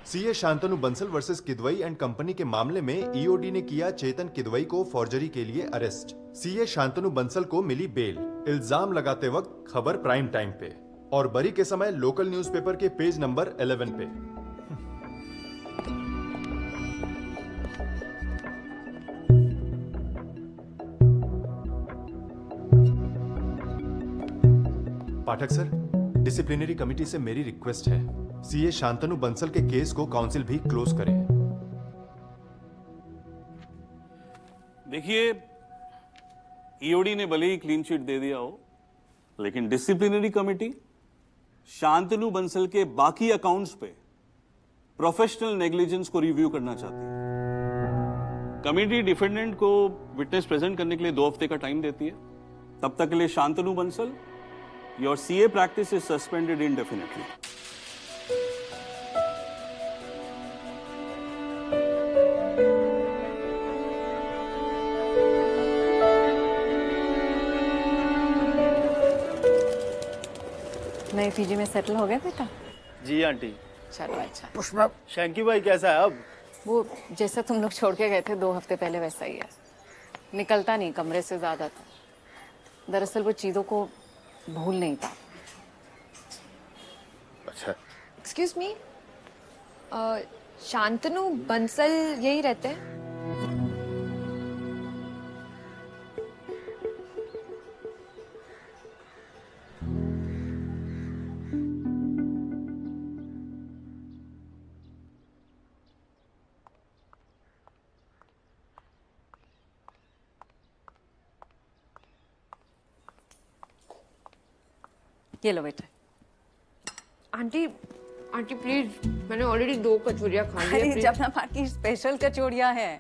CA Shantanu Bansal versus Kidwai and company के मामले में ईओडी ने किया चेतन किदवई को फॉर्जरी के लिए अरेस्ट। सीए शांतनु बंसल को मिली बेल। इल्जाम लगाते वक्त खबर प्राइम टाइम पे और बरी के समय लोकल न्यूज़पेपर के पेज नंबर 11 पे। पाठक सर, डिसिप्लिनरी कमेटी से मेरी रिक्वेस्ट है, सीए शांतनु बंसल के केस को काउंसिल भी क्लोज करें। देखिए, ईओडी ने भले ही क्लीन चिट दे दिया हो, लेकिन डिसिप्लिनरी कमेटी शांतनु बंसल के बाकी अकाउंट्स पे प्रोफेशनल नेग्लिजेंस को रिव्यू करना चाहती है। कमेटी डिफेंडेंट को विटनेस प्रेजेंट करने के लिए 2 हफ्ते का टाइम देती है। तब तक के लिए Shantanu Bansal, your CA practice is suspended indefinitely. नए पीजी में सेटल हो गए बेटा? जी आंटी। चलो अच्छा। पुष्पा, शैंकी भाई कैसा है अब? वो जैसा तुम लोग छोड़ के गए थे 2 हफ्ते पहले वैसा ही है। निकलता नहीं कमरे से ज्यादा तो। दरअसल वो चीजों को भूल नहीं पाता। अच्छा। एक्सक्यूज मी, शांतनु बंसल यही रहते हैं? ये लो बेटा। आंटी आंटी प्लीज, मैंने ऑलरेडी 2 कचौरियाँ खा ली है। अरे जब ना की स्पेशल कचौड़ियाँ हैं,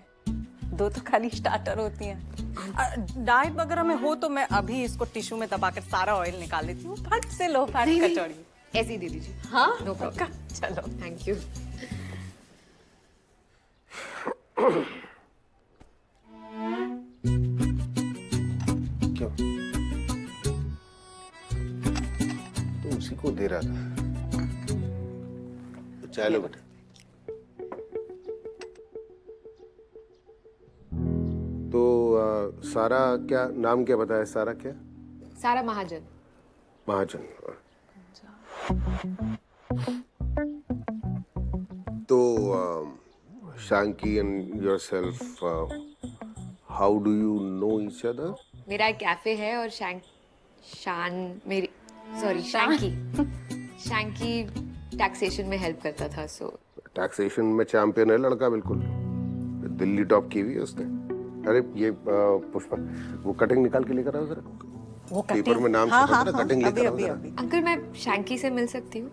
2 तो खाली स्टार्टर होती हैं। डाइट वगैरह में हो तो मैं अभी इसको टिश्यू में दबाकर सारा ऑयल निकाल लेती हूँ। फट से लो फट कचौड़ी। ऐसे ही दे दीजिए। हाँ नो प्रॉब्लम। चलो थैंक यू। क्यों? तो उसी को दे रहा था। चाय लो बेटा। तो सारा क्या नाम, क्या बताया? सारा क्या? सारा महाजन। महाजन। तो Shanki and yourself, how do you know each other? मेरा एक कैफे है और शैंकी टैक्सेशन में हेल्प करता था। सो टैक्सेशन में चैंपियन है लड़का, बिल्कुल। दिल्ली टॉप की हुई है उसने। अरे ये पुष्पा, वो कटिंग निकाल के लेकर आओ जरा। वो पेपर में नाम हाँ, छपा हाँ, था ना, हाँ, कटिंग लेकर आओ अभी, जरा। अभी। अंकल, मैं शैंकी से मिल सकती हूँ?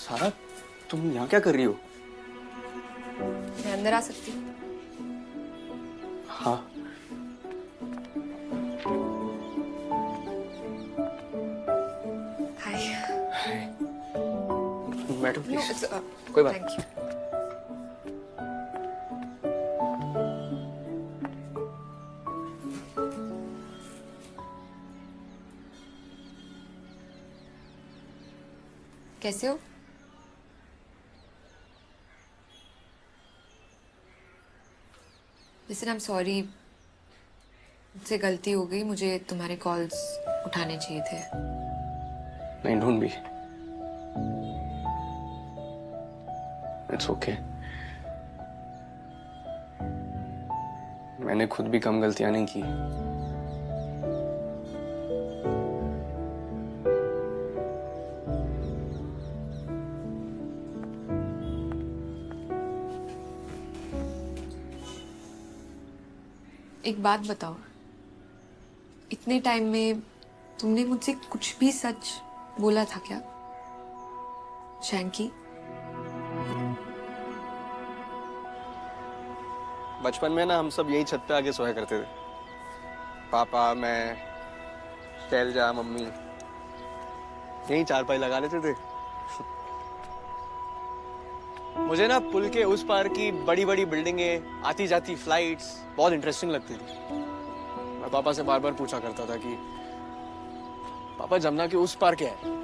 सारा, तुम यहाँ क्या कर रही हो? मैं अंदर आ सकती हूँ? हाँ। हाय। बैठो नो, प्लीज। इट्स कोई बात थैंक यू। कैसे हो? लिसन, आई एम सॉरी, मुझसे गलती हो गई। मुझे तुम्हारे कॉल्स उठाने चाहिए थे। नहीं, ढूंढ भी। It's okay. मैंने खुद भी कम गलतियां नहीं की। एक बात बताओ, इतने टाइम में तुमने मुझसे कुछ भी सच बोला था क्या शैंकी? बचपन में ना हम सब यही छत पे आके सोया करते थे, पापा, मैं टहल जा मम्मी, यहीं चारपाई लगा लेते थे। मुझे ना पुल के उस पार की बड़ी बड़ी बिल्डिंगें, आती जाती फ्लाइट्स बहुत इंटरेस्टिंग लगती थी। मैं पापा से बार बार पूछा करता था कि पापा जमुना के उस पार क्या है।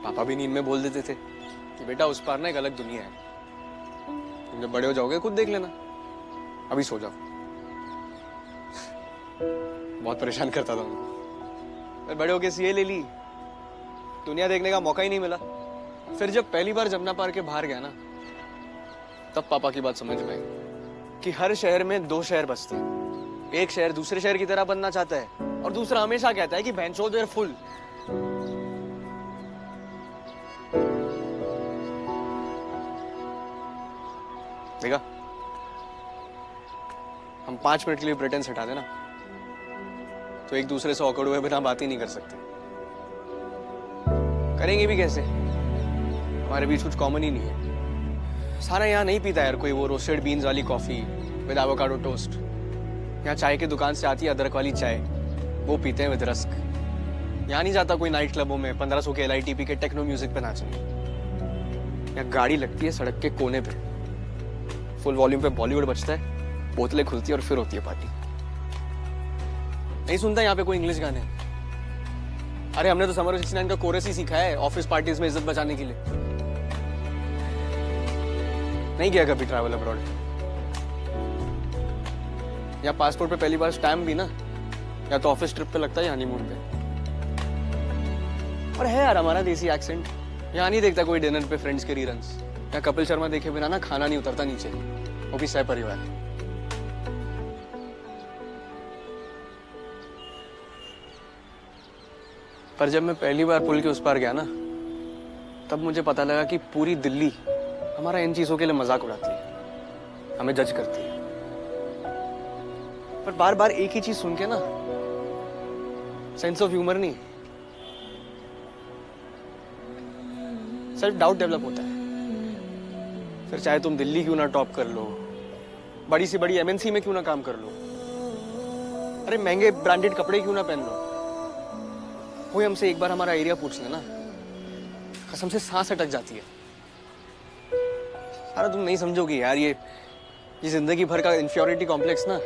पापा भी नींद में बोल देते थे कि बेटा उस पार ना एक अलग दुनिया है, तुम जब बड़े हो जाओगे खुद देख लेना, अभी सो जाओ। बहुत परेशान करता था उनको। फिर बड़े होके सीए ले ली, दुनिया देखने का मौका ही नहीं मिला। फिर जब पहली बार जमुना पार के बाहर गया ना, तब पापा की बात समझ में आई कि हर शहर में दो शहर बसते हैं। एक शहर दूसरे शहर की तरह बनना चाहता है और दूसरा हमेशा कहता है कि भैंसो देयर फुल। देखा, हम 5 मिनट के लिए प्रेटेंस हटा देना तो एक दूसरे से ऑकवर्ड हुए बिना बात ही नहीं कर सकते। करेंगे भी कैसे, हमारे बीच कुछ कॉमन ही नहीं है। सारा यहाँ नहीं पीता यार कोई वो रोस्टेड बीन्स वाली कॉफी विद एवोकाडो टोस्ट। यहाँ चाय की दुकान से आती है अदरक वाली चाय, वो पीते हैं विद रस्क। यहाँ नहीं जाता कोई नाइट क्लबों में 1500 के LITP के टेक्नो म्यूजिक पे नाचने। यहाँ गाड़ी लगती है सड़क के कोने पे, फुल वॉल्यूम पे बॉलीवुड बजता है, बोतलें खुलती है और फिर होती है पार्टी। नहीं सुनता यहाँ पे कोई इंग्लिश गाने। अरे हमने तो समर 69 का कोरस ही सीखा है ऑफिस पार्टीज में इज्जत बचाने के लिए। नहीं किया कभी ट्रैवल अब्रॉड। या पासपोर्ट पे पहली बार स्टैम्प भी ना, या तो ऑफिस ट्रिप पे लगता है या हनीमून पे। और है यार हमारा देसी एक्सेंट। यहाँ नहीं देखता कोई डिनर पे फ्रेंड्स के रीरन्स, या कपिल शर्मा देखे बिना ना खाना नहीं उतरता नीचे, वो भी सह परिवार। पर जब मैं पहली बार पुल के उस पार गया ना, तब मुझे पता लगा कि पूरी दिल्ली हमारा इन चीजों के लिए मजाक उड़ाती है, हमें जज करती है। पर बार बार एक ही चीज सुन के ना सेंस ऑफ ह्यूमर नहीं, सेल्फ डाउट डेवलप होता है। फिर चाहे तुम दिल्ली क्यों ना टॉप कर लो, बड़ी से बड़ी MNC में क्यों ना काम कर लो, अरे महंगे ब्रांडेड कपड़े क्यों ना पहन लो, कोई हमसे एक बार हमारा एरिया पूछ लेना, कसम से सांस अटक जाती है। सारा तुम नहीं समझोगी यार, ये जिंदगी भर का इंफीरियरिटी कॉम्प्लेक्स ना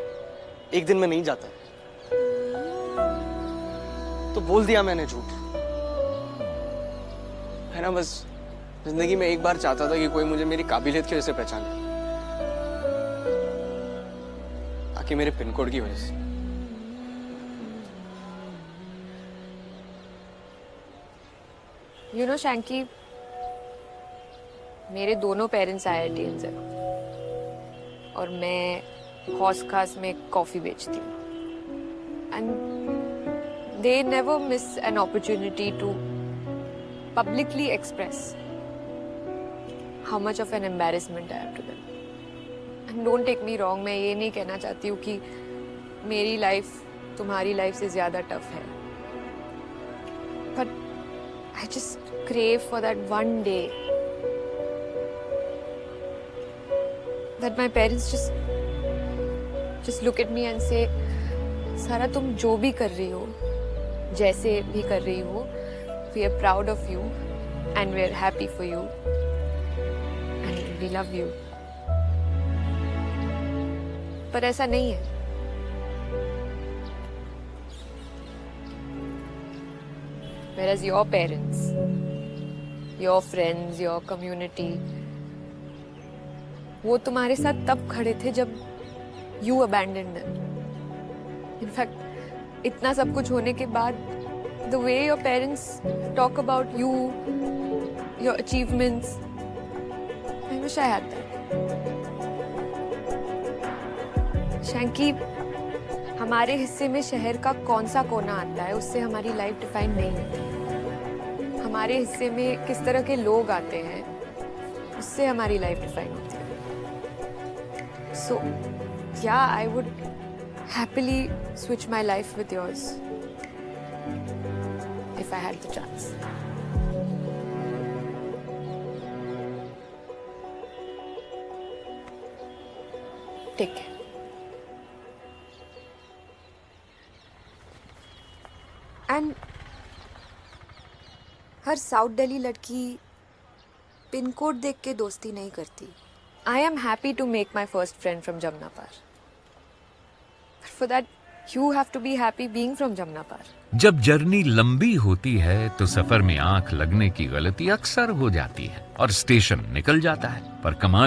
एक दिन में नहीं जाता। तो बोल दिया मैंने झूठ, है ना। बस जिंदगी में एक बार चाहता था कि कोई मुझे मेरी काबिलियत की वजह से पहचाने, ताकि मेरे पिन कोड की वजह से। यू नो शैंकी, मेरे दोनों पेरेंट्स IITians हैं और मैं हौस खास में कॉफी बेचती हूँ। And they never miss an opportunity to publicly express how much of an embarrassment I have to them. And don't take me wrong, मैं ये नहीं कहना चाहती हूँ कि मेरी लाइफ तुम्हारी लाइफ से ज्यादा टफ है, but I just crave for that one day that my parents just look at me and say, सारा तुम जो भी कर रही हो, जैसे भी कर रही हो, we are proud of you and we are happy for you and we love you. पर ऐसा नहीं है। Whereas your parents, your friends, your community, वो तुम्हारे साथ तब खड़े थे जब you abandoned them. In fact, इतना सब कुछ होने के बाद, the way your parents talk about you, your achievements, I wish I had that. Shanky, हमारे हिस्से में शहर का कौन सा कोना आता है उससे हमारी लाइफ डिफाइन नहीं होती। हमारे हिस्से में किस तरह के लोग आते हैं उससे हमारी लाइफ डिफाइन होती है। सो या I would happily switch my life with yours if I had the chance. Take care. And हर साउथ दिल्ली लड़की पिन कोड देख के दोस्ती नहीं करती. I am happy to make my first friend from Jamuna पार. For that you have to be happy being from Jamuna पार. जब जर्नी लंबी होती है तो सफर में आंख लगने की गलती अक्सर हो जाती है और स्टेशन निकल जाता है, पर कमाल